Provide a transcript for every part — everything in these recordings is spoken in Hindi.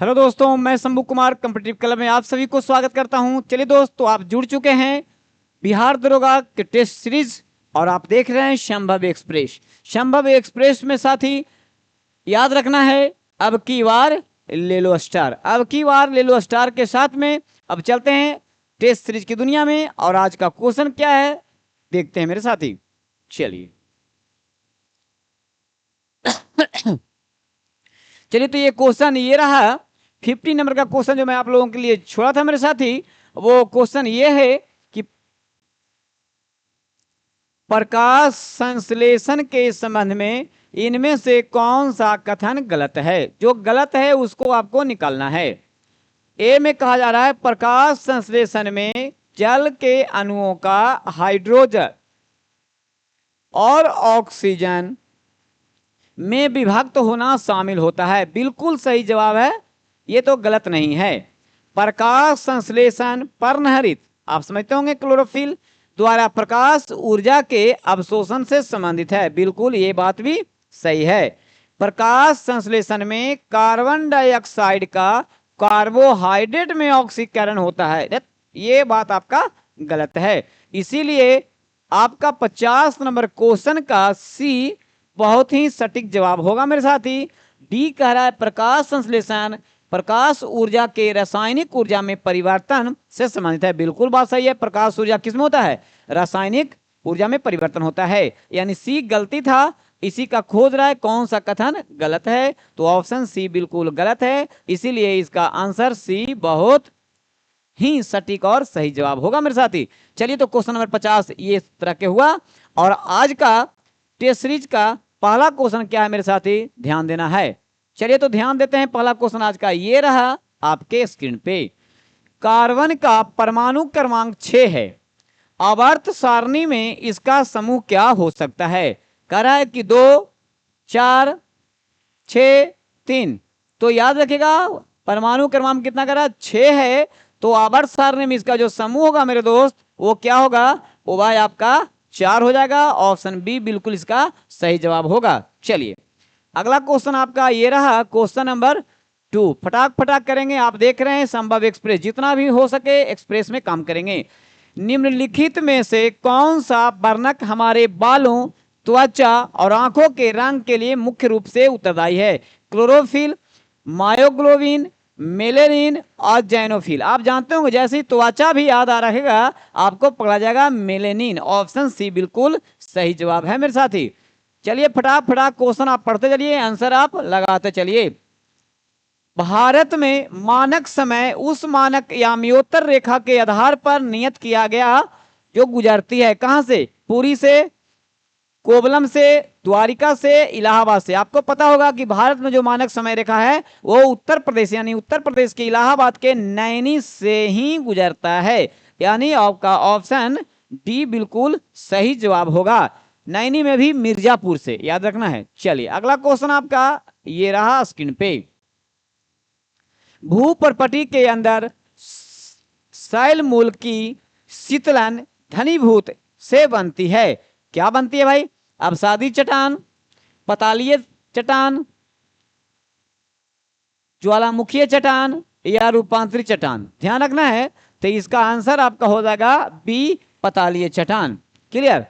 हेलो दोस्तों, मैं शंभू कुमार कॉम्पिटिटिव क्लब में आप सभी को स्वागत करता हूं। चलिए दोस्तों, आप जुड़ चुके हैं बिहार दरोगा के टेस्ट सीरीज और आप देख रहे हैं संभव एक्सप्रेस। संभव एक्सप्रेस में साथी याद रखना है, अब की बार ले लो स्टार। अब की बार ले लो स्टार के साथ में अब चलते हैं टेस्ट सीरीज की दुनिया में। और आज का क्वेश्चन क्या है देखते हैं मेरे साथी। चलिए चलिए, तो ये क्वेश्चन ये रहा 50 नंबर का क्वेश्चन जो मैं आप लोगों के लिए छोड़ा था मेरे साथी। वो क्वेश्चन ये है कि प्रकाश संश्लेषण के संबंध में इनमें से कौन सा कथन गलत है। जो गलत है उसको आपको निकालना है। ए में कहा जा रहा है प्रकाश संश्लेषण में जल के अणुओं का हाइड्रोजन और ऑक्सीजन में विभक्त होना शामिल होता है। बिल्कुल सही जवाब है, ये तो गलत नहीं है। प्रकाश संश्लेषण पर्णहरित, आप समझते होंगे, क्लोरोफिल द्वारा प्रकाश ऊर्जा के अवशोषण से संबंधित है। बिल्कुल ये बात भी सही है। प्रकाश संश्लेषण में कार्बन डाइऑक्साइड का कार्बोहाइड्रेट में ऑक्सीकरण होता है, ये बात आपका गलत है। इसीलिए आपका 50 नंबर क्वेश्चन का सी बहुत ही सटीक जवाब होगा मेरे साथी। डी कह रहा है प्रकाश संश्लेषण प्रकाश ऊर्जा के रासायनिक ऊर्जा में परिवर्तन से संबंधित है। बिल्कुल बात सही है। प्रकाश ऊर्जा किसमें होता है? रासायनिक ऊर्जा में परिवर्तन होता है। यानी सी गलती था, इसी का खोज रहा है कौन सा कथन गलत है, तो ऑप्शन सी बिल्कुल गलत है। इसीलिए इसका आंसर सी बहुत ही सटीक और सही जवाब होगा मेरे साथी। चलिए, तो क्वेश्चन नंबर 50 ये तरह के हुआ। और आज का टेस्ट सीरीज का पहला क्वेश्चन क्या है मेरे साथी, ध्यान देना है। चलिए, तो ध्यान देते हैं। पहला क्वेश्चन आज का ये रहा आपके स्क्रीन पे। कार्बन का परमाणु क्रमांक 6 है, आवर्त सारणी में इसका समूह क्या हो सकता है? कह रहा है कि 2, 4, 6, 3। तो याद रखिएगा परमाणु क्रमांक कितना कर रहा है? 6 है। तो आवर्त सारणी में इसका जो समूह होगा मेरे दोस्त वो क्या होगा? वो भाई आपका 4 हो जाएगा। ऑप्शन बी बिल्कुल इसका सही जवाब होगा। चलिए, अगला क्वेश्चन आपका ये रहा क्वेश्चन नंबर 2। फटाक फटाक करेंगे। आप देख रहे हैं संभव एक्सप्रेस, जितना भी हो सके एक्सप्रेस में काम करेंगे। निम्नलिखित में से कौन सा वर्णक हमारे बालों, त्वचा और आंखों के रंग के लिए मुख्य रूप से उत्तरदायी है? क्लोरोफिल, मायोग्लोबिन, मेलेनिन और जैनोफिल। आप जानते होंगे जैसे ही त्वचा भी याद आ रहेगा आपको पकड़ा जाएगा मेलेनिन। ऑप्शन सी बिल्कुल सही जवाब है मेरे साथी। चलिए, फटाक फटाक क्वेश्चन आप पढ़ते चलिए, आंसर आप लगाते चलिए। भारत में मानक समय उस मानक यामियोत्तर रेखा के आधार पर नियत किया गया जो गुजरती है कहां से? पुरी से, कोवलम से, द्वारिका से, इलाहाबाद से। आपको पता होगा कि भारत में जो मानक समय रेखा है वो उत्तर प्रदेश यानी उत्तर प्रदेश के इलाहाबाद के नैनी से ही गुजरता है। यानी आपका ऑप्शन डी बिल्कुल सही जवाब होगा। नैनी में भी मिर्जापुर से, याद रखना है। चलिए, अगला क्वेश्चन आपका ये रहा स्क्रीन पे। भूप्रपटी के अंदर शैल मूल की शीतलन घनीभूत से बनती है। क्या बनती है भाई? अवसादी चट्टान, पतालीय चट्टान, ज्वालामुखीय चट्टान या रूपांतरित चट्टान? ध्यान रखना है। तो इसका आंसर आपका हो जाएगा बी, पतालीय चट्टान। क्लियर?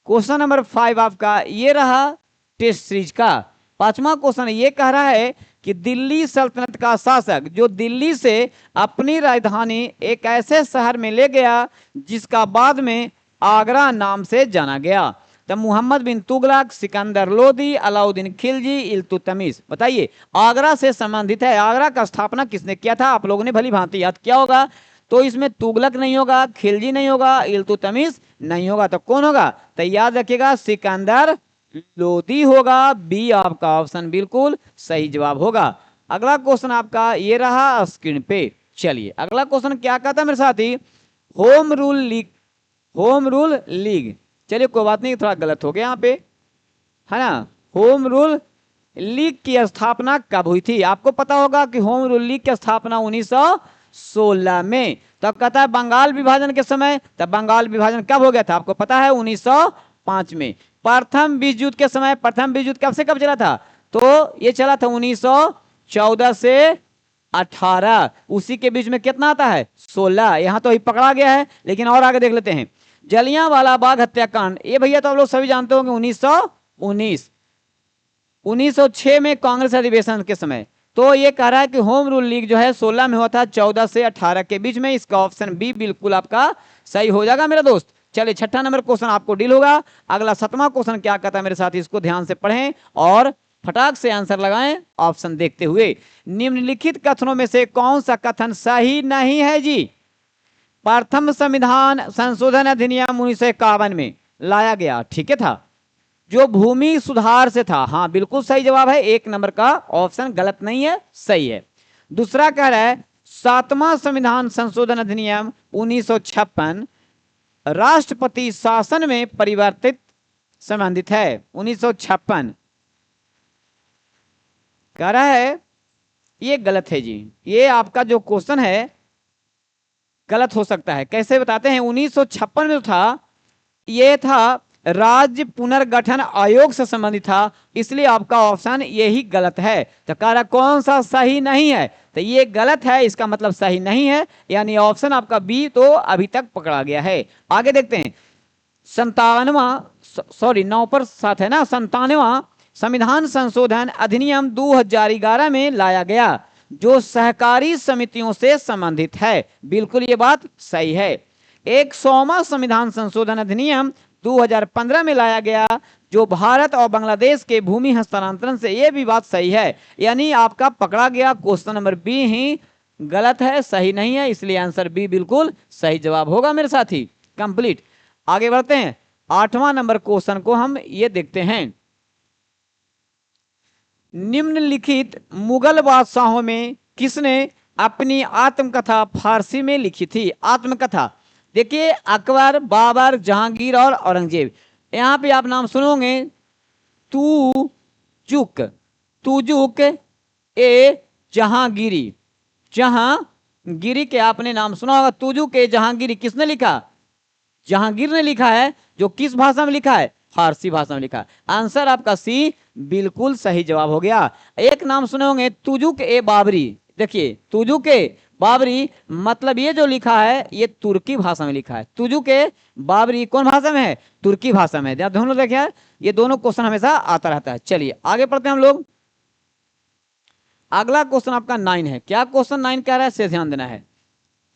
क्वेश्चन नंबर 5 आपका ये रहा टेस्ट सीरीज का। पांचवा क्वेश्चन ये कह रहा है कि दिल्ली सल्तनत का शासक जो दिल्ली से अपनी राजधानी एक ऐसे शहर में ले गया जिसका बाद में आगरा नाम से जाना गया। तो मोहम्मद बिन तुगलक, सिकंदर लोदी, अलाउद्दीन खिलजी, इल्तुतमिश। बताइए, आगरा से संबंधित है। आगरा का स्थापना किसने किया था? आप लोगों ने भली भांति याद किया होगा। तो इसमें तुगलक नहीं होगा, खिलजी नहीं होगा, इल्तुतमिश नहीं होगा, तो कौन होगा? तो याद रखिएगा सिकंदर लोदी होगा। बी आपका ऑप्शन बिल्कुल सही जवाब होगा। अगला क्वेश्चन आपका ये रहा स्क्रीन पे। चलिए, अगला क्वेश्चन क्या कहता है मेरे साथी? Home rule league, home rule league. चलिए, कोई बात नहीं, थोड़ा गलत हो गया यहाँ पे, है ना। होम रूल लीग की स्थापना कब हुई थी? आपको पता होगा कि होम रूल लीग की स्थापना 1916 में। तो कहता है बंगाल विभाजन के समय। तब बंगाल विभाजन कब हो गया था? आपको पता है 1905 में। प्रथम विश्व युद्ध के समय, प्रथम विश्व युद्ध कब से कब चला था? तो ये चला था 1914 से 18, उसी के बीच में कितना आता है 16। यहां तो ही पकड़ा गया है, लेकिन और आगे देख लेते हैं। जलियांवाला बाग हत्याकांड, ये भैया तो आप लोग सभी जानते होंगे 1919, 1906 में कांग्रेस अधिवेशन के समय। तो ये कह रहा है कि होम रूल लीग जो है 16 में हुआ था, 14 से 18 के बीच में। इसका ऑप्शन बी बिल्कुल आपका सही हो जाएगा मेरा दोस्त। चलिए, छठा नंबर क्वेश्चन आपको डील होगा। अगला 7वां क्वेश्चन क्या कहता है मेरे साथ, इसको ध्यान से पढ़ें और फटाक से आंसर लगाएं ऑप्शन देखते हुए। निम्नलिखित कथनों में से कौन सा कथन सही नहीं है जी? प्रथम संविधान संशोधन अधिनियम 1951 में लाया गया, ठीक है, था, जो भूमि सुधार से था। हाँ, बिल्कुल सही जवाब है, 1 नंबर का ऑप्शन गलत नहीं है, सही है। दूसरा कह रहा है 7वां संविधान संशोधन अधिनियम 1956 राष्ट्रपति शासन में परिवर्तित संबंधित है। 1956 कह रहा है, ये गलत है जी। ये आपका जो क्वेश्चन है गलत हो सकता है, कैसे बताते हैं। 1956 में जो था, ये था राज्य पुनर्गठन आयोग से संबंधित था, इसलिए आपका ऑप्शन यही गलत है। तो कह रहा कौन सा सही नहीं है, तो ये गलत है, इसका मतलब सही नहीं है, यानी ऑप्शन आपका बी तो अभी तक पकड़ा गया है। आगे देखते हैं। 9 पर साथ है ना, 97वां संविधान संशोधन अधिनियम 2011 में लाया गया, जो सहकारी समितियों से संबंधित है। बिल्कुल ये बात सही है। 100वां संविधान संशोधन अधिनियम 2015 में लाया गया, जो भारत और बांग्लादेश के भूमि हस्तांतरण से, ये भी बात सही है, यानी आपका पकड़ा गया क्वेश्चन नंबर बी ही गलत है, सही नहीं है, इसलिए आंसर बी बिल्कुल सही जवाब होगा मेरे साथी। कंप्लीट। आगे बढ़ते हैं। 8वां नंबर क्वेश्चन को हम ये देखते हैं। निम्नलिखित मुगल बादशाहों में किसने अपनी आत्मकथा फारसी में लिखी थी? आत्मकथा देखिए, अकबर, बाबर, जहांगीर और औरंगजेब। यहां पे आप नाम सुनोगे, तुजुक, तुजुक ए जहांगीरी। जहांगीरी के आपने नाम सुना होगा। तुजुक ए जहांगीरी किसने लिखा? जहांगीर ने लिखा है, जो किस भाषा में लिखा है? फारसी भाषा में लिखा है। आंसर आपका सी बिल्कुल सही जवाब हो गया। एक नाम सुने होंगे, तुजुक ए बाबरी। देखिए, तुजुक ए बाबरी मतलब ये जो लिखा है, ये तुर्की भाषा में लिखा है। तुजुक ए बाबरी कौन भाषा में है? तुर्की भाषा में। दोनों देखिए, ये दोनों क्वेश्चन हमेशा आता रहता है। चलिए आगे पढ़ते हैं हम लोग। अगला क्वेश्चन आपका 9 है। क्या क्वेश्चन 9 कह रहा है, से ध्यान देना है।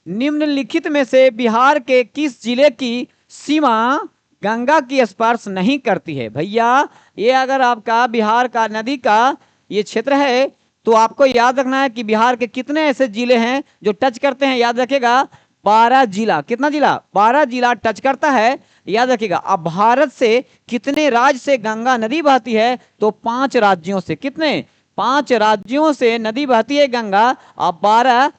निम्नलिखित में से बिहार के किस जिले की सीमा गंगा की स्पर्श नहीं करती है? भैया, ये अगर आपका बिहार का नदी का ये क्षेत्र है, तो आपको याद रखना है कि बिहार के कितने ऐसे जिले हैं जो टच करते हैं। याद रखिएगा, 12 जिला। कितना जिला? 12 जिला टच करता है, याद रखिएगा। अब भारत से कितने राज्य से गंगा नदी बहती है? तो 5 राज्यों से। कितने? 5 राज्यों से नदी बहती है गंगा, और 12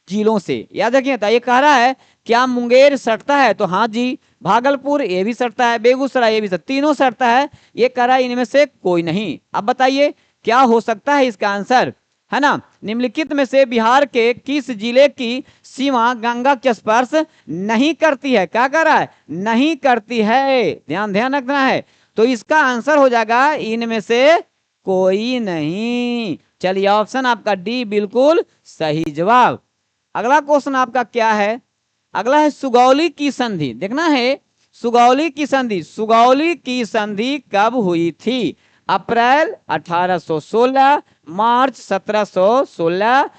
जिलों से। याद रखिए। ये कह रहा है क्या मुंगेर सटता है? तो हाँ जी। भागलपुर ये भी सटता है, बेगूसराय ये भी सटता, तीनों सटता है। ये कह रहा है इनमें से कोई नहीं। अब बताइए क्या हो सकता है इसका आंसर, है ना। निम्नलिखित में से बिहार के किस जिले की सीमा गंगा के स्पर्श नहीं करती है? क्या कर रहा है? नहीं करती है। ध्यान रखना है। तो इसका आंसर हो जाएगा इनमें से कोई नहीं। चलिए, ऑप्शन आपका डी बिल्कुल सही जवाब। अगला क्वेश्चन आपका क्या है? अगला है सुगौली की संधि। देखना है, सुगौली की संधि। सुगौली की संधि कब हुई थी? अप्रैल 1816, मार्च 1716,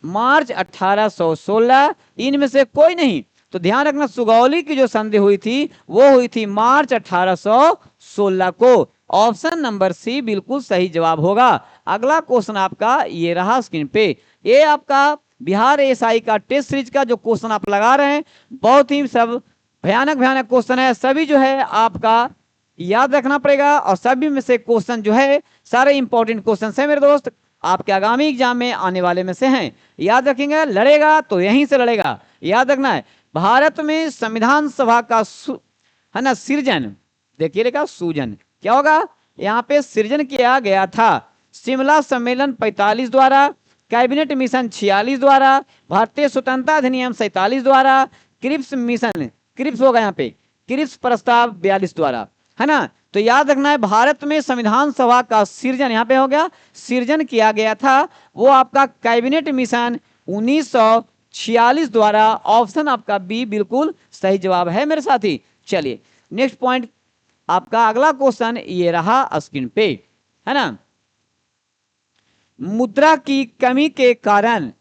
मार्च 1816, इनमें से कोई नहीं। तो ध्यान रखना, सुगौली की जो संधि हुई थी वो हुई थी मार्च 1816 को। ऑप्शन नंबर सी बिल्कुल सही जवाब होगा। अगला क्वेश्चन आपका ये रहा स्क्रीन पे। ये आपका बिहार एएसआई का टेस्ट सीरीज का जो क्वेश्चन आप लगा रहे हैं, बहुत ही सब भयानक क्वेश्चन है। सभी जो है आपका याद रखना पड़ेगा, और सभी में से क्वेश्चन जो है सारे इंपॉर्टेंट क्वेश्चन है मेरे दोस्त, आपके आगामी एग्जाम में आने वाले में से हैं। याद रखेंगे, लड़ेगा तो यहीं से लड़ेगा। याद रखना है, भारत में संविधान सभा का है ना सृजन, देखिए रेखा सूजन क्या होगा, यहाँ पे सृजन किया गया था शिमला सम्मेलन 45 द्वारा, कैबिनेट मिशन 46 द्वारा, भारतीय स्वतंत्रता अधिनियम 47 द्वारा, क्रिप्स मिशन, क्रिप्स होगा यहाँ पे, क्रिप्स प्रस्ताव 42 द्वारा, है ना। तो याद रखना है भारत में संविधान सभा का सृजन यहाँ पे हो गया, सृजन किया गया था वो आपका कैबिनेट मिशन 1946 द्वारा। ऑप्शन आपका बी बिल्कुल सही जवाब है मेरे साथी। चलिए नेक्स्ट पॉइंट आपका अगला क्वेश्चन ये रहा स्क्रीन पे, है ना। मुद्रा की कमी के कारण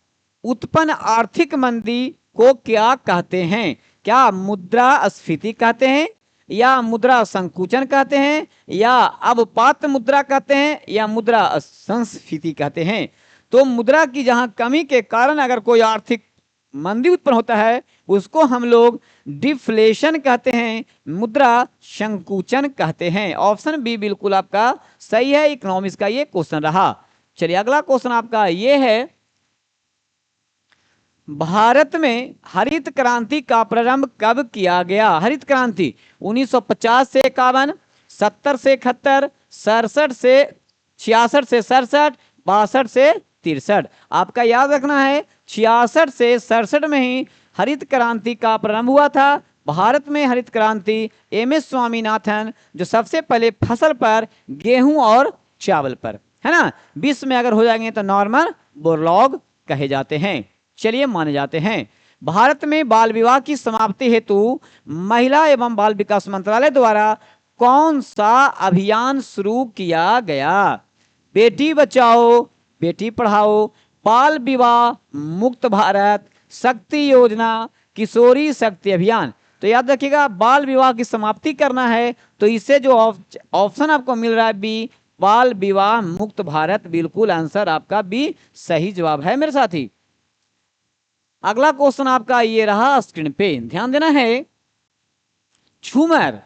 उत्पन्न आर्थिक मंदी को क्या कहते हैं? क्या मुद्रास्फीति कहते हैं, या मुद्रा संकुचन कहते हैं, या अवपात मुद्रा कहते हैं, या मुद्रा संस्फीति कहते हैं? तो मुद्रा की जहां कमी के कारण अगर कोई आर्थिक मंदी उत्पन्न होता है उसको हम लोग डिफ्लेशन कहते हैं, मुद्रा संकुचन कहते हैं। ऑप्शन बी बिल्कुल आपका सही है। इकोनॉमिक्स का ये क्वेश्चन रहा। चलिए अगला क्वेश्चन आपका ये है, भारत में हरित क्रांति का प्रारंभ कब किया गया? हरित क्रांति 1950 से 51, 70 से 71, 67 से 66 से 67, 62 से 63। आपका याद रखना है 66 से 67 में ही हरित क्रांति का प्रारंभ हुआ था। भारत में हरित क्रांति एम.एस. स्वामीनाथन जो सबसे पहले फसल पर, गेहूं और चावल पर, है ना, विश्व में अगर हो जाएंगे तो नॉर्मन बोरलॉग कहे जाते हैं, चलिए माने जाते हैं। भारत में बाल विवाह की समाप्ति हेतु महिला एवं बाल विकास मंत्रालय द्वारा कौन सा अभियान शुरू किया गया? बेटी बचाओ बेटी पढ़ाओ, बाल विवाह मुक्त भारत, शक्ति योजना, किशोरी शक्ति अभियान। तो याद रखिएगा बाल विवाह की समाप्ति करना है तो इससे जो ऑप्शन आपको मिल रहा है बी, बाल विवाह मुक्त भारत, बिल्कुल आंसर आपका बी सही जवाब है मेरे साथी। अगला क्वेश्चन आपका ये रहा स्क्रीन पे, ध्यान देना है। झूमर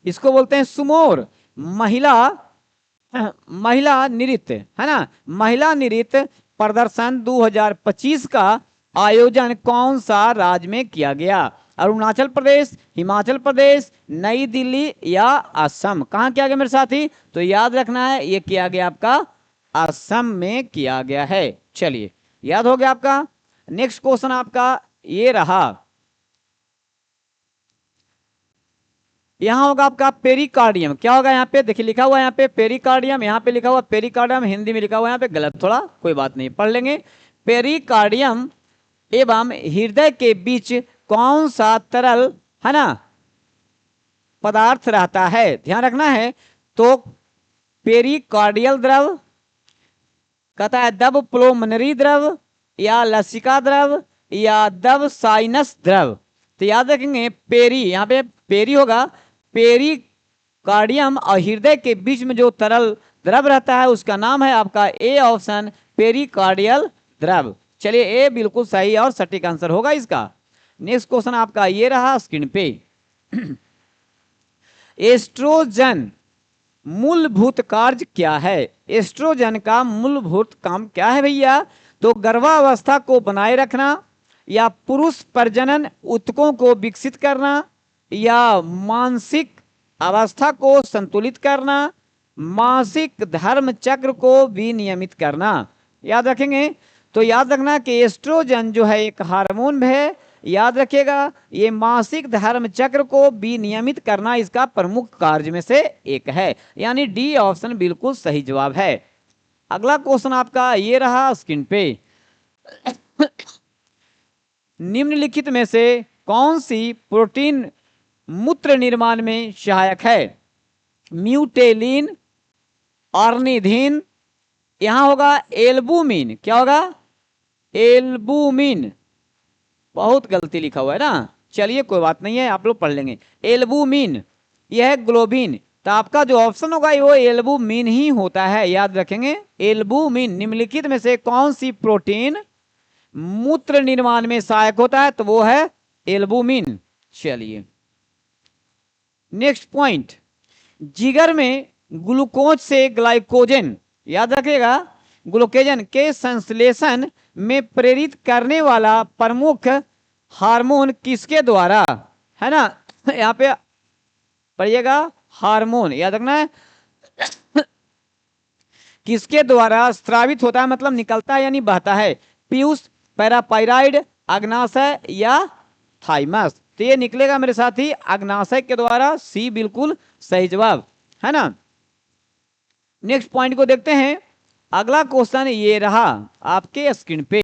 इसको बोलते हैं सुमोर, महिला नृत्य, है ना, महिला नृत्य प्रदर्शन 2025 का आयोजन कौन सा राज्य में किया गया? अरुणाचल प्रदेश, हिमाचल प्रदेश, नई दिल्ली या असम? कहाँ किया गया मेरे साथी? तो याद रखना है ये किया गया आपका असम में किया गया है। चलिए याद हो गया आपका। नेक्स्ट क्वेश्चन आपका ये रहा, यहां होगा आपका पेरिकार्डियम। क्या होगा यहाँ पे? देखिए लिखा हुआ है यहाँ पे पेरिकार्डियम, यहाँ पे लिखा हुआ पेरिकार्डियम, हिंदी में लिखा हुआ यहाँ पे गलत, थोड़ा कोई बात नहीं पढ़ लेंगे। पेरिकार्डियम एवं हृदय के बीच कौन सा तरल, है ना, पदार्थ रहता है? ध्यान रखना है। तो पेरिकार्डियल द्रव कहता है दब प्लोमनरी द्रव, या लसिका द्रव, या दब साइनस द्रव। तो याद रखेंगे पेरी, यहाँ पे पेरी होगा, पेरिकार्डियम और हृदय के बीच में जो तरल द्रव रहता है उसका नाम है आपका ए ऑप्शन पेरिकार्डियल द्रव। चलिए ए बिल्कुल सही और सटीक आंसर होगा इसका। नेक्स्ट क्वेश्चन आपका ये रहा स्क्रीन पे। एस्ट्रोजन मूलभूत कार्य क्या है? एस्ट्रोजन का मूलभूत काम क्या है भैया? तो गर्भावस्था को बनाए रखना, या पुरुष प्रजनन ऊतकों को विकसित करना, या मानसिक अवस्था को संतुलित करना, मासिक धर्म चक्र को विनियमित करना। याद रखेंगे। तो याद रखना कि एस्ट्रोजन जो है एक हार्मोन है, याद रखिएगा ये मासिक धर्म चक्र को विनियमित करना इसका प्रमुख कार्य में से एक है, यानी डी ऑप्शन बिल्कुल सही जवाब है। अगला क्वेश्चन आपका ये रहा स्क्रीन पे। निम्नलिखित में से कौन सी प्रोटीन मूत्र निर्माण में सहायक है? म्यूटेलिन, ऑर्निथिन, यहां होगा एल्बुमिन। क्या होगा? एल्बुमिन। बहुत गलती लिखा हुआ है ना, चलिए कोई बात नहीं है आप लोग पढ़ लेंगे। एल्बुमिन यह है ग्लोबिन, तो आपका जो ऑप्शन होगा वो एल्बुमिन ही होता है, याद रखेंगे एल्बुमिन। निम्नलिखित में से कौन सी प्रोटीन मूत्र निर्माण में सहायक होता है? तो वो है एल्बुमिन। चलिए नेक्स्ट पॉइंट, जिगर में ग्लूकोज से ग्लाइकोजन, याद रखिएगा ग्लूकोजन के संश्लेषण में प्रेरित करने वाला प्रमुख हार्मोन किसके द्वारा, है ना, यहाँ पे पढ़िएगा हार्मोन याद रखना है किसके द्वारा स्रावित होता है, मतलब निकलता है यानी बहता है? पीयूष, पैरापाइराइड, अग्नाशय या थाइमस? तो ये निकलेगा मेरे साथी अग्नाशय के द्वारा, सी बिल्कुल सही जवाब, है ना। नेक्स्ट पॉइंट को देखते हैं। अगला क्वेश्चन ये रहा आपके स्क्रीन पे।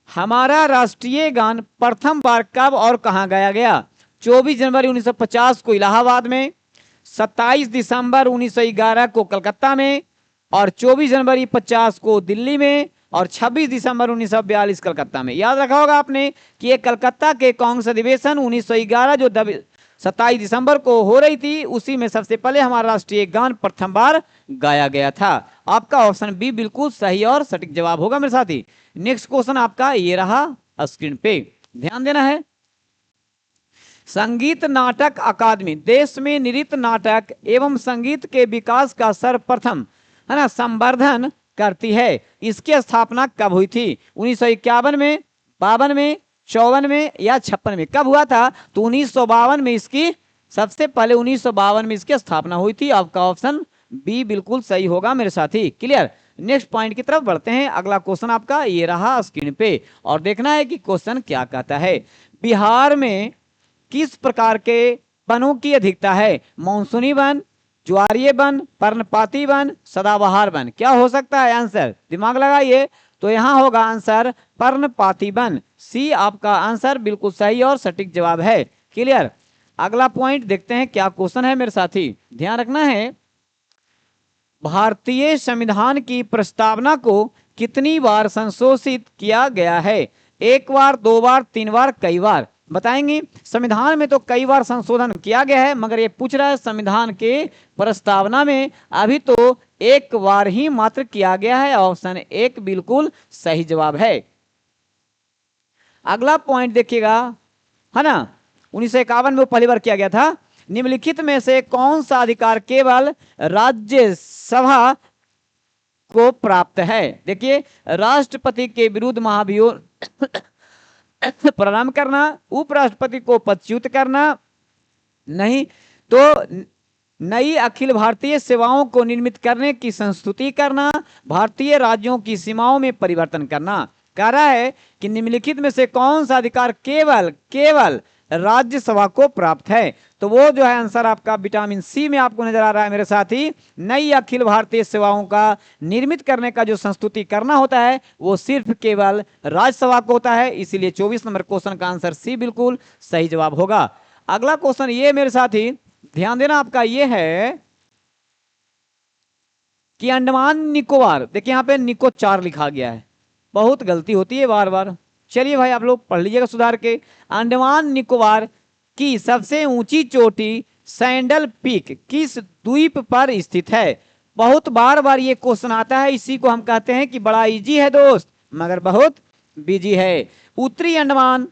हमारा राष्ट्रीय गान प्रथम बार कब और कहां गाया गया? 24 जनवरी 1950 को इलाहाबाद में, 27 दिसंबर 1911 को कलकत्ता में, और 24 जनवरी 50 को दिल्ली में, और 26 दिसंबर 1942 कलकत्ता में। याद रखा होगा आपने कि ये कलकत्ता के कांग्रेस अधिवेशन 1911 जो 27 दिसंबर को हो रही थी, उसी में सबसे पहले हमारा राष्ट्रीय गान प्रथम बार गाया गया था। आपका ऑप्शन बी बिल्कुल सही और सटीक जवाब होगा मेरे साथी। नेक्स्ट क्वेश्चन आपका ये रहा स्क्रीन पे, ध्यान देना है। संगीत नाटक अकादमी देश में नृत्य नाटक एवं संगीत के विकास का सर्वप्रथम है ना संवर्धन करती है। इसकी स्थापना कब हुई थी? 1951 में, 52 में, 54 में या 56 में? कब हुआ था? तो 1952 में इसकी सबसे पहले 1952 में इसकी स्थापना हुई थी। आपका ऑप्शन बी बिल्कुल सही होगा मेरे साथी। क्लियर। नेक्स्ट पॉइंट की तरफ बढ़ते हैं। अगला क्वेश्चन आपका ये रहा स्क्रीन पे और देखना है कि क्वेश्चन क्या कहता है। बिहार में किस प्रकार के वनों की अधिकता है? मानसूनी वन, ज्वारीय वन, पर्णपाती वन, सदाबहार वन? क्या हो सकता है आंसर? दिमाग लगाइए। तो यहां होगा आंसर पर्णपाती वन। सी आपका आंसर बिल्कुल सही और सटीक जवाब है। क्लियर। अगला पॉइंट देखते हैं क्या क्वेश्चन है मेरे साथी, ध्यान रखना है। भारतीय संविधान की प्रस्तावना को कितनी बार संशोधित किया गया है? एक बार, दो बार, तीन बार, कई बार? बताएंगे। संविधान में तो कई बार संशोधन किया गया है, मगर ये पूछ रहा है संविधान के प्रस्तावना में अभी तो एक बार ही मात्र किया गया है। ऑप्शन एक बिल्कुल सही जवाब है। अगला पॉइंट देखिएगा, है ना। 1951 में वो पहली बार किया गया था। निम्नलिखित में से कौन सा अधिकार केवल राज्यसभा को प्राप्त है? देखिए, राष्ट्रपति के विरुद्ध महाभियोग प्रारंभ करना, उपराष्ट्रपति को पदच्युत करना, नहीं तो नई अखिल भारतीय सेवाओं को निर्मित करने की संस्तुति करना, भारतीय राज्यों की सीमाओं में परिवर्तन करना। कह रहा है कि निम्नलिखित में से कौन सा अधिकार केवल राज्यसभा को प्राप्त है? तो वो जो है आंसर आपका विटामिन सी में आपको नजर आ रहा है मेरे साथी। नई अखिल भारतीय सेवाओं का निर्मित करने का जो संस्तुति करना होता है वो सिर्फ केवल राज्यसभा को होता है। इसीलिए 24 नंबर क्वेश्चन का आंसर सी बिल्कुल सही जवाब होगा। अगला क्वेश्चन ये मेरे साथी ध्यान देना, आपका ये है कि अंडमान निकोबार, देखिए यहाँ पे निको 4 लिखा गया है, बहुत गलती होती है बार बार। चलिए भाई आप लोग पढ़ लीजिएगा सुधार के। अंडमान निकोबार की सबसे ऊंची चोटी सैंडल पीक किस द्वीप पर स्थित है? बहुत बार ये क्वेश्चन आता है, इसी को हम कहते हैं कि बड़ा इजी है दोस्त मगर बहुत बिजी है। उत्तरी अंडमान,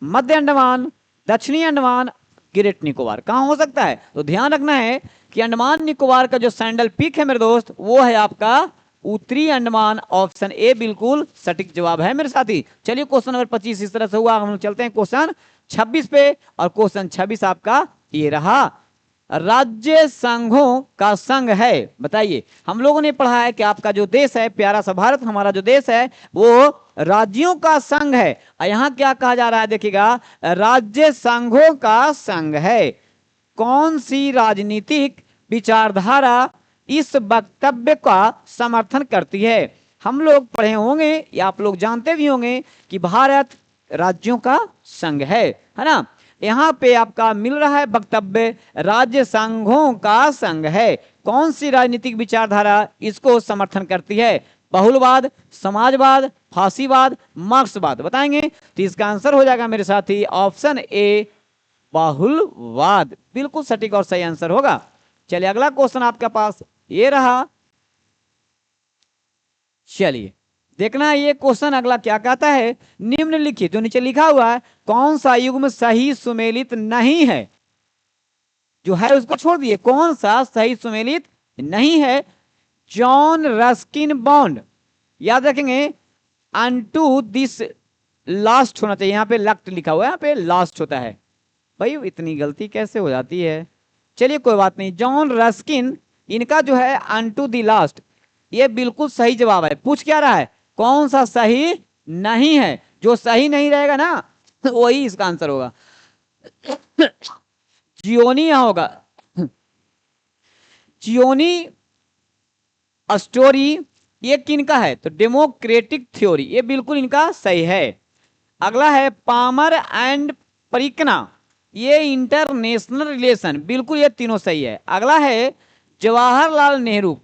मध्य अंडमान, दक्षिणी अंडमान, ग्रेट निकोबार? कहां हो सकता है? तो ध्यान रखना है कि अंडमान निकोबार का जो सैंडल पीक है मेरे दोस्त वो है आपका उत्तरी अंडमान। ऑप्शन ए बिल्कुल सटीक जवाब है मेरे साथी। चलिए क्वेश्चन नंबर 25 इस तरह से हुआ। हम चलते हैं क्वेश्चन 26 पे और क्वेश्चन 26 आपका ये रहा। राज्य संघों का संघ है, बताइए। हम लोगों ने पढ़ा है कि आपका जो देश है प्यारा सा भारत, हमारा जो देश है वो राज्यों का संघ है। यहां क्या कहा जा रहा है देखिएगा, राज्य संघों का संघ है। कौन सी राजनीतिक विचारधारा इस वक्तव्य का समर्थन करती है? हम लोग पढ़े होंगे या आप लोग जानते भी होंगे कि भारत राज्यों का संघ है ना। यहाँ पे आपका मिल रहा है वक्तव्य राज्य संघों का संघ है। कौन सी राजनीतिक विचारधारा इसको समर्थन करती है? बहुलवाद, समाजवाद, फासीवाद, मार्क्सवाद? बताएंगे। तो इसका आंसर हो जाएगा मेरे साथी ऑप्शन ए बहुलवाद। बिल्कुल सटीक और सही आंसर होगा। चलिए अगला क्वेश्चन आपके पास ये रहा। चलिए देखना ये क्वेश्चन अगला क्या कहता है। निम्नलिखित जो नीचे लिखा हुआ है कौन सा युग्म सही सुमेलित नहीं है? जो है उसको छोड़ दिए, कौन सा सही सुमेलित नहीं है? जॉन रस्किन बॉन्ड, याद रखेंगे अनटू दिस लास्ट होना चाहिए। यहाँ पे लक्ट लिखा हुआ है, यहाँ पे लास्ट होता है। भाई इतनी गलती कैसे हो जाती है? चलिए कोई बात नहीं। जॉन रस्किन इनका जो है अनटू द लास्ट, ये बिल्कुल सही जवाब है। पूछ क्या रहा है? कौन सा सही नहीं है? जो सही नहीं रहेगा ना वही इसका आंसर होगा। जियोनी यहां होगा, चियोनी स्टोरी ये किनका है? तो डेमोक्रेटिक थ्योरी, ये बिल्कुल इनका सही है। अगला है पामर एंड परिकना, ये इंटरनेशनल रिलेशन, बिल्कुल ये तीनों सही है। अगला है जवाहरलाल नेहरू,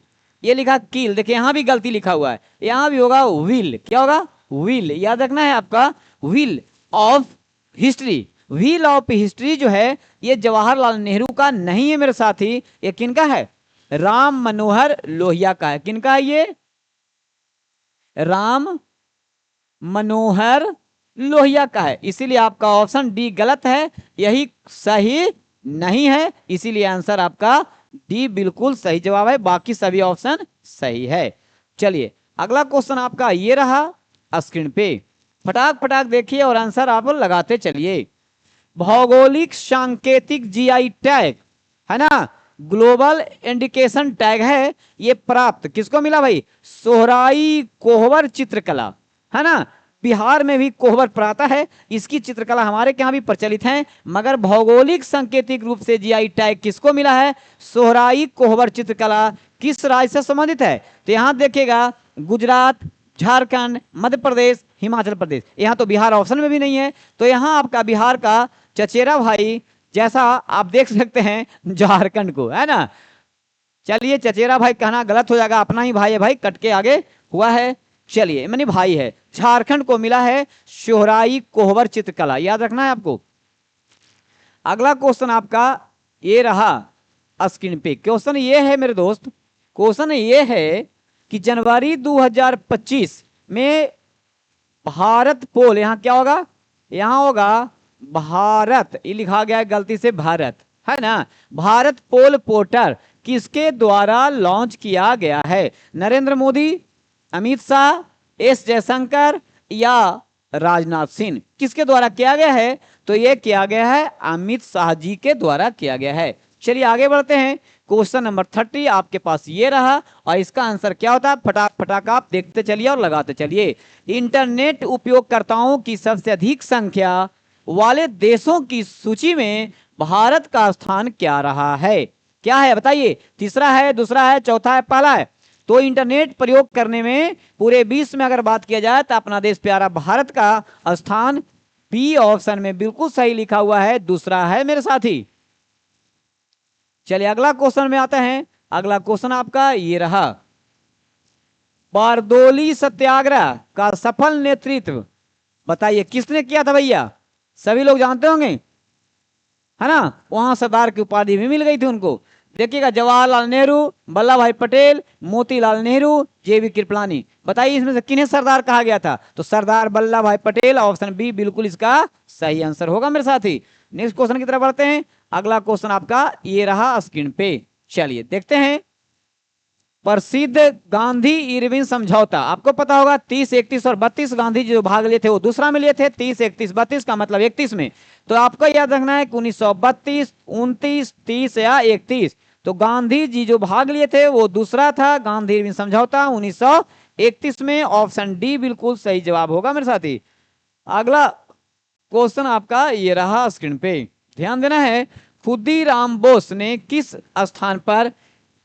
ये लिखा किल, देखिए यहां भी गलती लिखा हुआ है, यहां भी होगा विल, क्या होगा? विल, याद रखना है आपका, will of history. Wheel of history जो है ये जवाहरलाल नेहरू का नहीं है मेरे साथी, ये किनका है? राम मनोहर लोहिया का है। किनका है ये? राम मनोहर लोहिया का है। इसीलिए आपका ऑप्शन डी गलत है, यही सही नहीं है, इसीलिए आंसर आपका डी बिल्कुल सही जवाब है, बाकी सभी ऑप्शन सही है। चलिए अगला क्वेश्चन आपका ये रहा स्क्रीन पे, फटाक फटाक देखिए और आंसर आप लगाते चलिए। भौगोलिक सांकेतिक जीआई टैग है ना, ग्लोबल इंडिकेशन टैग है, ये प्राप्त किसको मिला भाई? सोहराई कोहबर चित्रकला, है ना। बिहार में भी कोहबर प्राता है, इसकी चित्रकला हमारे यहाँ भी प्रचलित है, मगर भौगोलिक सांकेतिक रूप से जीआई टैग किसको मिला है? सोहराई कोहबर चित्रकला। किस राज्य से संबंधित है? तो यहाँ देखिएगा गुजरात, झारखंड, मध्य प्रदेश, हिमाचल प्रदेश। यहाँ तो बिहार ऑप्शन में भी नहीं है, तो यहाँ आपका बिहार का चचेरा भाई, जैसा आप देख सकते हैं झारखंड को, है ना। चलिए चचेरा भाई कहना गलत हो जाएगा, अपना ही भाई है भाई, कट के आगे हुआ है। चलिए मानी भाई है, झारखंड को मिला है सोहराई कोहबर चित्रकला, याद रखना है आपको। अगला क्वेश्चन आपका ये रहा स्क्रीन पे, क्वेश्चन ये है मेरे दोस्त, क्वेश्चन ये है कि जनवरी 2025 में भारत पोल, यहां क्या होगा? यहां होगा भारत, ये लिखा गया है गलती से भारत, है ना। भारत पोल पोर्टल किसके द्वारा लॉन्च किया गया है? नरेंद्र मोदी, अमित शाह, एस जयशंकर या राजनाथ सिंह? किसके द्वारा किया गया है? तो ये किया गया है अमित शाह जी के द्वारा किया गया है। चलिए आगे बढ़ते हैं, क्वेश्चन नंबर 30 आपके पास ये रहा, और इसका आंसर क्या होता है? फटाक फटाक आप देखते चलिए और लगाते चलिए। इंटरनेट उपयोगकर्ताओं की सबसे अधिक संख्या वाले देशों की सूची में भारत का स्थान क्या रहा है? क्या है बताइए? तीसरा है, दूसरा है, चौथा है, पहला है? तो इंटरनेट प्रयोग करने में पूरे विश्व में अगर बात किया जाए तो अपना देश प्यारा भारत का स्थान बी ऑप्शन में बिल्कुल सही लिखा हुआ है, दूसरा है मेरे साथी। चलिए अगला क्वेश्चन में आते हैं। अगला क्वेश्चन आपका ये रहा, बारदोली सत्याग्रह का सफल नेतृत्व बताइए किसने किया था भैया? सभी लोग जानते होंगे, है ना। वहां सरदार की उपाधि भी मिल गई थी उनको। देखिएगा जवाहरलाल नेहरू, वल्लभ भाई पटेल, मोतीलाल नेहरू, जेबी कृपलानी। बताइए इसमें से किन्हें सरदार कहा गया था? तो सरदार वल्लभ भाई पटेल, ऑप्शन बी बिल्कुल इसका सही आंसर होगा मेरे साथी। नेक्स्ट क्वेश्चन की तरफ बढ़ते हैं। अगला क्वेश्चन आपका ये रहा स्क्रीन पे, चलिए देखते हैं। प्रसिद्ध गांधी इरविन समझौता, आपको पता होगा 30, 31 और 32 गांधी जी जो भाग लिए थे वो दूसरा में लिए थे, 30, 31, 32 का मतलब 31 में। तो आपको याद रखना है 1932, 29, 30 या 31। तो गांधी जी जो भाग लिए थे वो दूसरा था, गांधी इरविन समझौता 1931 में, ऑप्शन डी बिल्कुल सही जवाब होगा मेरे साथी। अगला क्वेश्चन आपका ये रहा स्क्रीन पे, ध्यान देना है। खुदीराम बोस ने किस स्थान पर,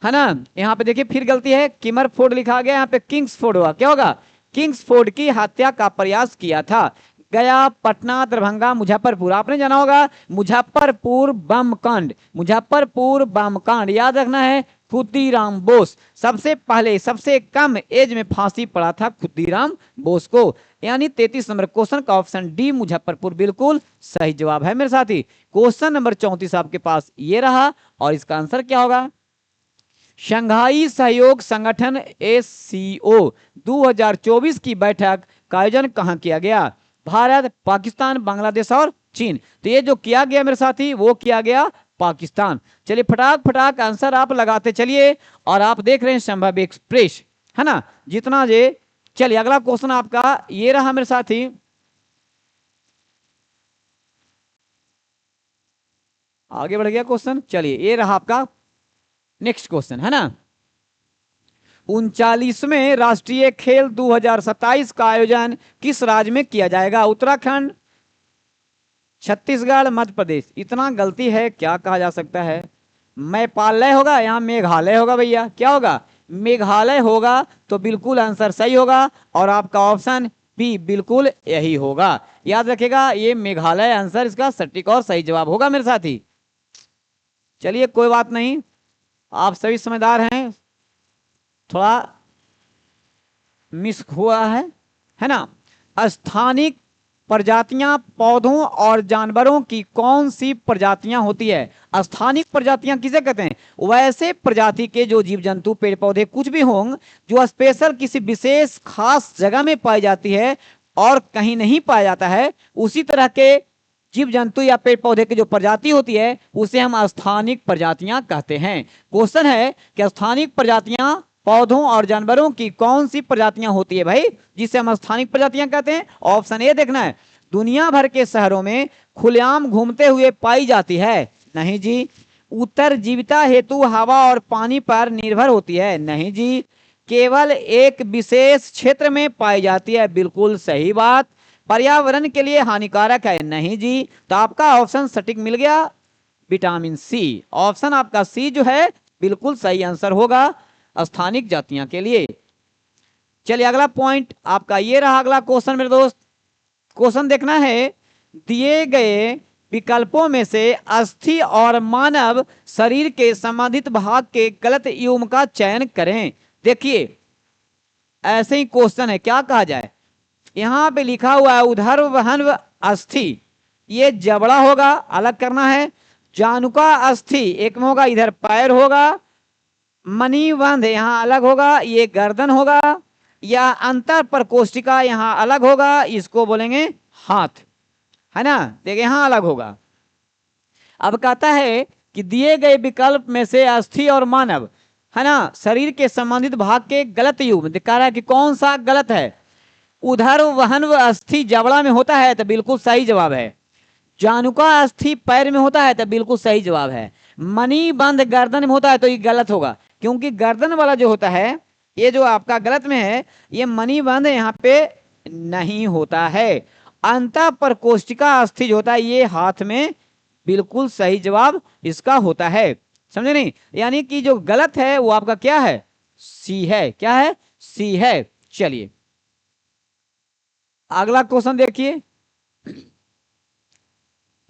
है ना, यहाँ पे देखिए फिर गलती है, किमर फोर्ड लिखा गया, यहाँ पे किंग्स फोर्ड होगा, क्या होगा? किंग्स फोर्ड की हत्या का प्रयास किया था। गया, पटना, दरभंगा, मुजफ्फरपुर, आपने जाना होगा मुजफ्फरपुर बम कांड, मुजफ्फरपुर बम कांड याद रखना है। खुदीराम बोस सबसे पहले सबसे कम एज में फांसी पड़ा था खुदीराम बोस को, यानी 33 नंबर क्वेश्चन का ऑप्शन डी मुजफ्फरपुर बिल्कुल सही जवाब है मेरे साथी। क्वेश्चन नंबर 34 आपके पास ये रहा, और इसका आंसर क्या होगा? शंघाई सहयोग संगठन SCO 2024 की बैठक का आयोजन कहां किया गया? भारत, पाकिस्तान, बांग्लादेश और चीन। तो ये जो किया गया मेरे साथी वो किया गया पाकिस्तान। चलिए फटाक फटाक आंसर आप लगाते चलिए, और आप देख रहे हैं संभव एक्सप्रेस, है ना, जितना ये। चलिए अगला क्वेश्चन आपका ये रहा मेरे साथी, आगे बढ़ गया क्वेश्चन। चलिए ये रहा आपका नेक्स्ट क्वेश्चन, है ना। 39वें राष्ट्रीय खेल 2027 का आयोजन किस राज्य में किया जाएगा? उत्तराखंड, छत्तीसगढ़, मध्य प्रदेश। इतना गलती है क्या कहा जा सकता है? मैपालय होगा, यहाँ मेघालय होगा भैया, क्या होगा, मेघालय होगा, तो बिल्कुल आंसर सही होगा और आपका ऑप्शन बी बिल्कुल यही होगा। याद रखिएगा, ये मेघालय आंसर इसका सटीक और सही जवाब होगा मेरे साथी। चलिए कोई बात नहीं, आप सभी समझदार हैं, थोड़ा मिस हुआ है ना। स्थानिक प्रजातियां पौधों और जानवरों की कौन सी प्रजातियां होती है। स्थानिक प्रजातियां किसे कहते हैं, वैसे प्रजाति के जो जीव जंतु पेड़ पौधे कुछ भी होंगे जो स्पेशल किसी विशेष खास जगह में पाई जाती है और कहीं नहीं पाया जाता है, उसी तरह के जीव जंतु या पेड़ पौधे की जो प्रजाति होती है उसे हम स्थानिक प्रजातियां कहते हैं। क्वेश्चन है कि स्थानिक प्रजातियां पौधों और जानवरों की कौन सी प्रजातियां होती है भाई जिसे हम स्थानिक प्रजातियां कहते हैं। ऑप्शन ए देखना है, दुनिया भर के शहरों में खुलेआम घूमते हुए पाई जाती है, नहीं जी। उत्तर जीविता हेतु हवा और पानी पर निर्भर होती है, नहीं जी। केवल एक विशेष क्षेत्र में पाई जाती है, बिल्कुल सही बात। पर्यावरण के लिए हानिकारक है, नहीं जी। तो आपका ऑप्शन सटीक मिल गया, विटामिन सी। ऑप्शन आपका सी जो है बिल्कुल सही आंसर होगा स्थानिक जातियां के लिए। चलिए अगला पॉइंट आपका ये रहा, अगला क्वेश्चन मेरे दोस्त। क्वेश्चन देखना है, दिए गए विकल्पों में से अस्थि और मानव शरीर के संबंधित भाग के गलत युग्म का चयन करें। देखिए ऐसे ही क्वेश्चन है, क्या कहा जाए, यहां पे लिखा हुआ है उधर वहन अस्थि, ये जबड़ा होगा, अलग करना है। जानुका अस्थि एक में होगा, इधर पैर होगा। मणिबंध यहाँ अलग होगा, ये गर्दन होगा। या अंतर प्रकोष्ठिका यहाँ अलग होगा, इसको बोलेंगे हाथ, है ना, देखिए यहाँ अलग होगा। अब कहता है कि दिए गए विकल्प में से अस्थि और मानव, है ना, शरीर के संबंधित भाग के गलत युग्म दिखा रहा है कि कौन सा गलत है। उधर वहन व अस्थि जबड़ा में होता है तो बिल्कुल सही जवाब है। जानुका अस्थि पैर में होता है तो बिल्कुल सही जवाब है। मणिबंध गर्दन में होता है तो ये गलत होगा, क्योंकि गर्दन वाला जो होता है ये जो आपका गलत में है, ये मणिबंध यहाँ पे नहीं होता है। अंतः प्रकोष्ठिका अस्थि जो होता है ये हाथ में, बिल्कुल सही जवाब इसका होता है, समझे नहीं। यानी कि जो गलत है वो आपका क्या है, सी है, क्या है, सी है। चलिए अगला क्वेश्चन देखिए,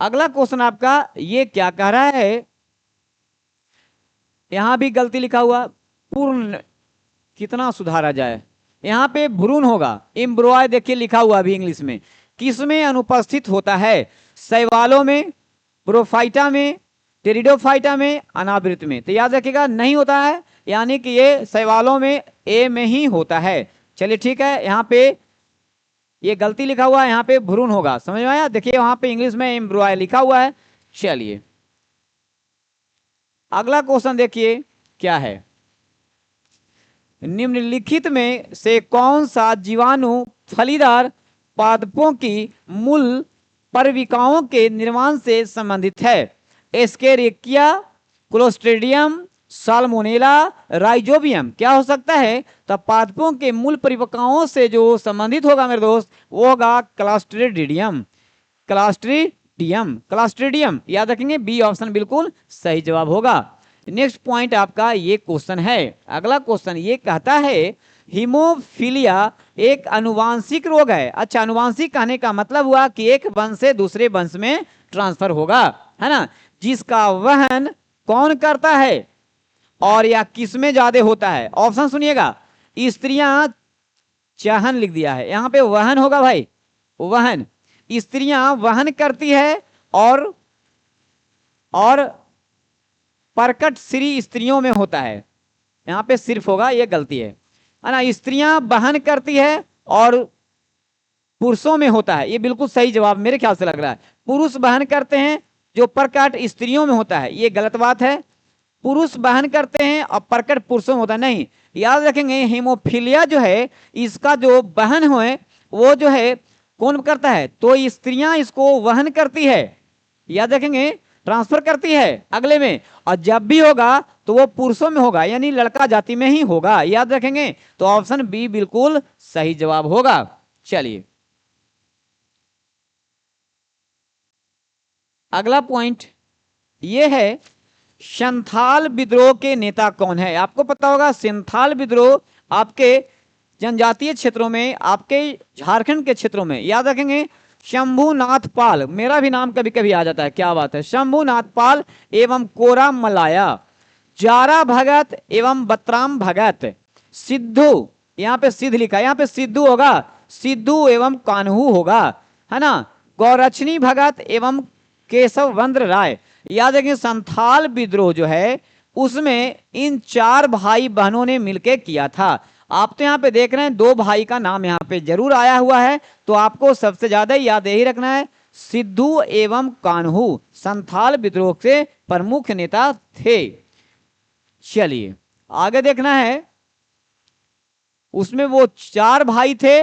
अगला क्वेश्चन आपका ये क्या कह रहा है, यहां भी गलती लिखा हुआ, पूर्ण कितना सुधारा जाए, यहां पे भ्रूण होगा, एम्ब्रॉय देखिए लिखा हुआ अभी इंग्लिश में, किसमें अनुपस्थित होता है, शैवालों में, ब्रोफाइटा में, टेरिडोफाइटा में, अनावृत में। तो याद रखिएगा नहीं होता है, यानी कि ये शैवालों में ए में ही होता है। चलिए ठीक है, यहाँ पे ये गलती लिखा हुआ है, यहाँ पे भ्रूण होगा, समझ में आया। देखिए वहां पे इंग्लिश में एम्ब्रॉय लिखा हुआ है। चलिए अगला क्वेश्चन देखिए क्या है, निम्नलिखित में से कौन सा जीवाणु फलीदार पादपों की मूल परविकाओं के निर्माण से संबंधित है। एस्केरिकिया, क्लोस्ट्रिडियम, साल्मोनेला, राइजोबियम, क्या हो सकता है, तो पादपों के मूल परिपक्वताओं से जो संबंधित होगा मेरे दोस्त वो होगा क्लास्ट्रिडियम, क्लास्ट्रिडियम, क्लास्ट्रिडियम, याद रखेंगे, बी ऑप्शन बिल्कुल सही जवाब होगा। नेक्स्ट पॉइंट आपका ये क्वेश्चन है, अगला क्वेश्चन ये कहता है हीमोफीलिया एक अनुवांशिक रोग है। अच्छा, अनुवांशिक कहने का मतलब हुआ कि एक वंश से दूसरे वंश में ट्रांसफर होगा, है ना, जिसका वहन कौन करता है और या किस में ज्यादा होता है। ऑप्शन सुनिएगा, स्त्रियां, चहन लिख दिया है यहाँ पे, वहन होगा भाई, वहन, स्त्रियां वहन करती है और प्रकट श्री स्त्रियों में होता है, यहाँ पे सिर्फ होगा, ये गलती है ना, स्त्रियां वहन करती है और पुरुषों में होता है, ये बिल्कुल सही जवाब मेरे ख्याल से लग रहा है। पुरुष वहन करते हैं, जो प्रकट स्त्रियों में होता है, ये गलत बात है। पुरुष वहन करते हैं और प्रकट पुरुषों में होता है, नहीं, याद रखेंगे हीमोफीलिया जो है इसका जो वहन है वो जो है कौन करता है, तो स्त्रियां इसको वहन करती है, याद रखेंगे, ट्रांसफर करती है अगले में, और जब भी होगा तो वो पुरुषों में होगा, यानी लड़का जाति में ही होगा, याद रखेंगे। तो ऑप्शन बी बिल्कुल सही जवाब होगा। चलिए अगला पॉइंट ये है, संथाल विद्रोह के नेता कौन है? आपको पता होगा संथाल विद्रोह आपके जनजातीय क्षेत्रों में, आपके झारखंड के क्षेत्रों में, याद रखेंगे शंभुनाथ पाल, मेरा भी नाम कभी कभी आ जाता है, क्या बात है, शंभुनाथ पाल एवं कोरा मलाया, जारा भगत एवं बतराम भगत, सिद्धू, यहाँ पे सिद्ध लिखा है, यहाँ पे सिद्धू होगा, सिद्धू एवं कान्हू होगा, है ना, गौरक्षणी भगत एवं केशववंद्र राय। याद रखें संथाल विद्रोह जो है उसमें इन 4 भाई बहनों ने मिलकर किया था। आप तो यहाँ पे देख रहे हैं 2 भाई का नाम यहाँ पे जरूर आया हुआ है, तो आपको सबसे ज्यादा याद यही रखना है, सिद्धू एवं कान्हू संथाल विद्रोह के प्रमुख नेता थे। चलिए आगे देखना है, उसमें वो 4 भाई थे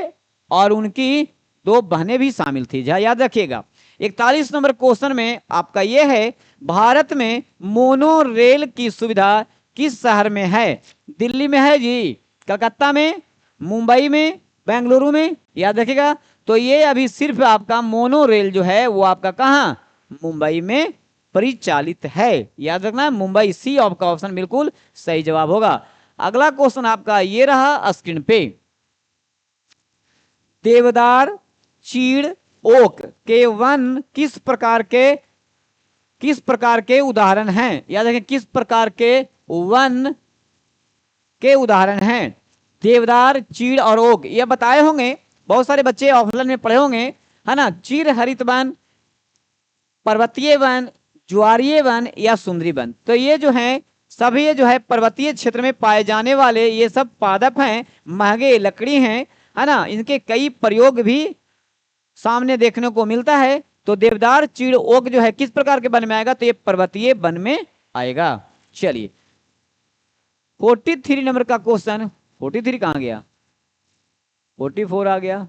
और उनकी 2 बहनें भी शामिल थी, याद रखिएगा। 41 नंबर क्वेश्चन में आपका यह है, भारत में मोनो रेल की सुविधा किस शहर में है? दिल्ली में है जी, कलकत्ता में, मुंबई में, बेंगलुरु में, याद रखिएगा। तो ये अभी सिर्फ आपका मोनो रेल जो है वो आपका कहाँ, मुंबई में परिचालित है, याद रखना है मुंबई, सी आपका ऑप्शन बिल्कुल सही जवाब होगा। अगला क्वेश्चन आपका ये रहा स्क्रीन पे, देवदार, चीड़, ओक के वन किस प्रकार के उदाहरण हैं? याद रखें किस प्रकार के वन के उदाहरण हैं? देवदार, चीड़ और ओक, ये बताए होंगे, बहुत सारे बच्चे ऑफलाइन में पढ़े होंगे, है ना। चीड़ हरित वन, पर्वतीय वन, ज्वारीय वन या सुंदरी वन। तो ये जो है सभी ये जो है पर्वतीय क्षेत्र में पाए जाने वाले ये सब पादप हैं, महंगे लकड़ी हैं, है ना, इनके कई प्रयोग भी सामने देखने को मिलता है। तो देवदार, चीड़, ओक जो है किस प्रकार के वन में आएगा? तो ये पर्वतीय वन में आएगा। चलिए 43 नंबर का क्वेश्चन, 43 कहां गया, 44 आ गया,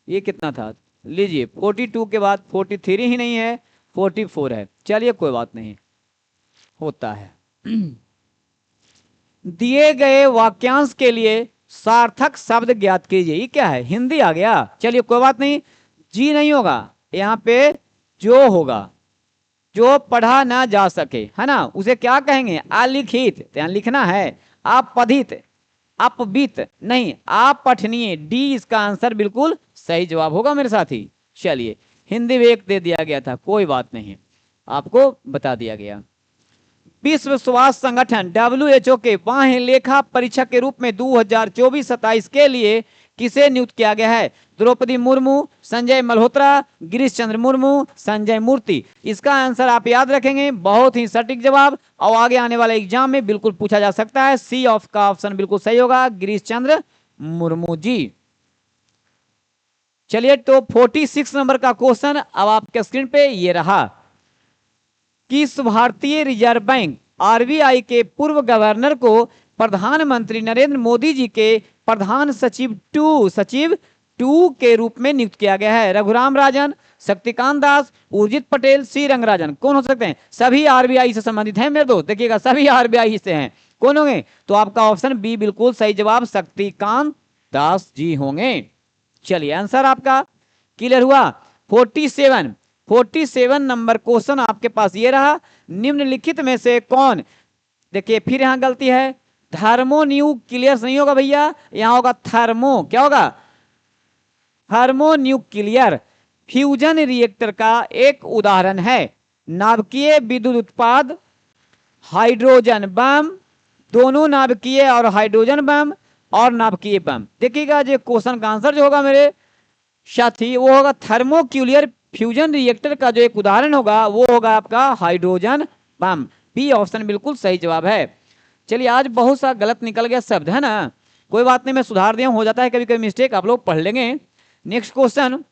ये कितना था, लीजिए 42 के बाद 43 ही नहीं है, 44 है। चलिए कोई बात नहीं, होता है। दिए गए वाक्यांश के लिए सार्थक शब्द ज्ञात कीजिए। ये क्या है, हिंदी आ गया, चलिए कोई बात नहीं, जी नहीं होगा यहाँ पे, जो होगा, जो पढ़ा ना जा सके, है ना, उसे क्या कहेंगे, अलिखित, यहाँ लिखना है, अपठित, अपवित नहीं, अपठनीय, डी इसका आंसर बिल्कुल सही जवाब होगा मेरे साथी। चलिए हिंदी में 1 दे दिया गया था, कोई बात नहीं, आपको बता दिया गया। विश्व स्वास्थ्य संगठन WHO के बाह्य लेखा परीक्षक के रूप में 2024-27 के लिए किसे नियुक्त किया गया है? द्रौपदी मुर्मू, संजय मल्होत्रा, गिरीश चंद्र मुर्मू, संजय मूर्ति। इसका आंसर आप याद रखेंगे, बहुत ही सटीक जवाब, और आगे आने वाले एग्जाम में बिल्कुल पूछा जा सकता है, सी ऑफ का ऑप्शन बिल्कुल सही होगा, गिरीश चंद्र मुर्मू जी। चलिए तो 46 नंबर का क्वेश्चन अब आपके स्क्रीन पे ये रहा, किस भारतीय रिजर्व बैंक RBI के पूर्व गवर्नर को प्रधानमंत्री नरेंद्र मोदी जी के प्रधान सचिव टू के रूप में नियुक्त किया गया है? रघुराम राजन, शक्तिकांत दास, उर्जित पटेल, सी रंगराजन, कौन हो सकते हैं? सभी RBI से संबंधित हैं मेरे दोस्त, देखिएगा सभी RBI से हैं, कौन होंगे? तो आपका ऑप्शन बी बिल्कुल सही जवाब, शक्तिकांत दास जी होंगे। चलिए आंसर आपका क्लियर हुआ। 47 नंबर क्वेश्चन आपके पास ये रहा, निम्नलिखित में से कौन, देखिए फिर यहां गलती है, थर्मोन्यूक्लियर नहीं होगा भैया, यहां होगा थर्मो, क्या होगा, थर्मोन्यूक्लियर फ्यूजन रिएक्टर का एक उदाहरण है। नाभिकीय विद्युत उत्पाद, हाइड्रोजन बम, दोनों नाभिकीय और हाइड्रोजन बम और नाभिकीय बम। देखिएगा जो क्वेश्चन का आंसर जो होगा मेरे साथी वो होगा थर्मोक्यूलियर फ्यूजन रिएक्टर का जो एक उदाहरण होगा वो होगा आपका हाइड्रोजन बम, बी ऑप्शन बिल्कुल सही जवाब है। चलिए आज बहुत सा गलत निकल गया शब्द, है ना, कोई बात नहीं, मैं सुधार दिया, हो जाता है कभी कभी मिस्टेक, आप लोग पढ़ लेंगे। नेक्स्ट क्वेश्चन,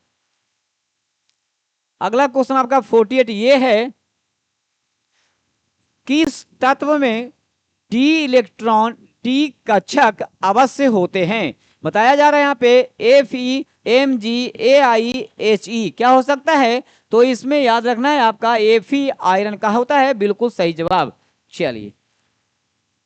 अगला क्वेश्चन आपका 48 ये है, किस तत्व में डी इलेक्ट्रॉन डी कक्षक अवश्य होते हैं? बताया जा रहा है यहाँ पे FeMgAiHe, क्या हो सकता है? तो इसमें याद रखना है आपका Fe आयरन का होता है, बिल्कुल सही जवाब। चलिए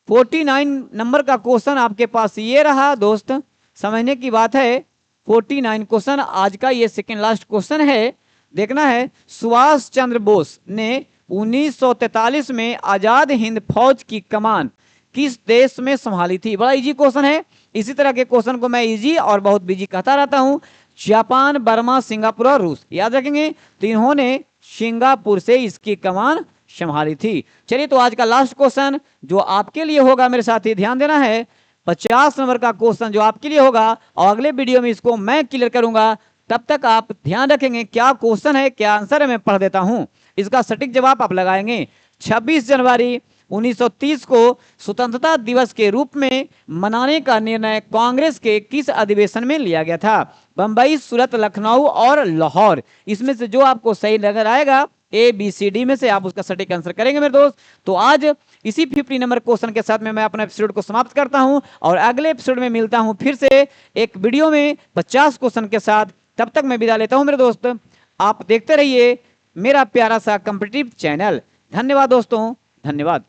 49 नंबर का क्वेश्चन आपके पास ये रहा दोस्त, समझने की बात है। 49 क्वेश्चन आज का ये सेकेंड लास्ट क्वेश्चन है, देखना है। सुभाष चंद्र बोस ने 1943 में आजाद हिंद फौज की कमान किस देश में संभाली थी? बड़ा इजी क्वेश्चन है। इसी तरह के क्वेश्चन को मैं इजी और बहुत बिजी कहता रहता हूं। जापान, बर्मा, सिंगापुर और रूस, याद रखेंगे। तो इन्होंने सिंगापुर से इसकी कमान संभाली थी। चलिए, तो आज का लास्ट क्वेश्चन जो आपके लिए होगा, मेरे साथी ध्यान देना है, 50 नंबर का क्वेश्चन जो आपके लिए होगा, और अगले वीडियो में इसको मैं क्लियर करूंगा। तब तक आप ध्यान रखेंगे क्या क्वेश्चन है, क्या आंसर है, मैं पढ़ देता हूं। इसका सटीक जवाब आप लगाएंगे। 26 जनवरी 1930 को स्वतंत्रता दिवस के रूप में मनाने का निर्णय कांग्रेस के किस अधिवेशन में लिया गया था? बंबई, सूरत, लखनऊ और लाहौर। इसमें से जो आपको सही नजर आएगा, ABCD में से आप उसका सटीक आंसर करेंगे मेरे दोस्त। तो आज इसी 50 नंबर क्वेश्चन के साथ में मैं अपना एपिसोड को समाप्त करता हूं, और अगले एपिसोड में मिलता हूं फिर से एक वीडियो में 50 क्वेश्चन के साथ। तब तक मैं विदा लेता हूं मेरे दोस्त। आप देखते रहिए मेरा प्यारा सा कॉम्पिटिटिव चैनल। धन्यवाद दोस्तों, धन्यवाद।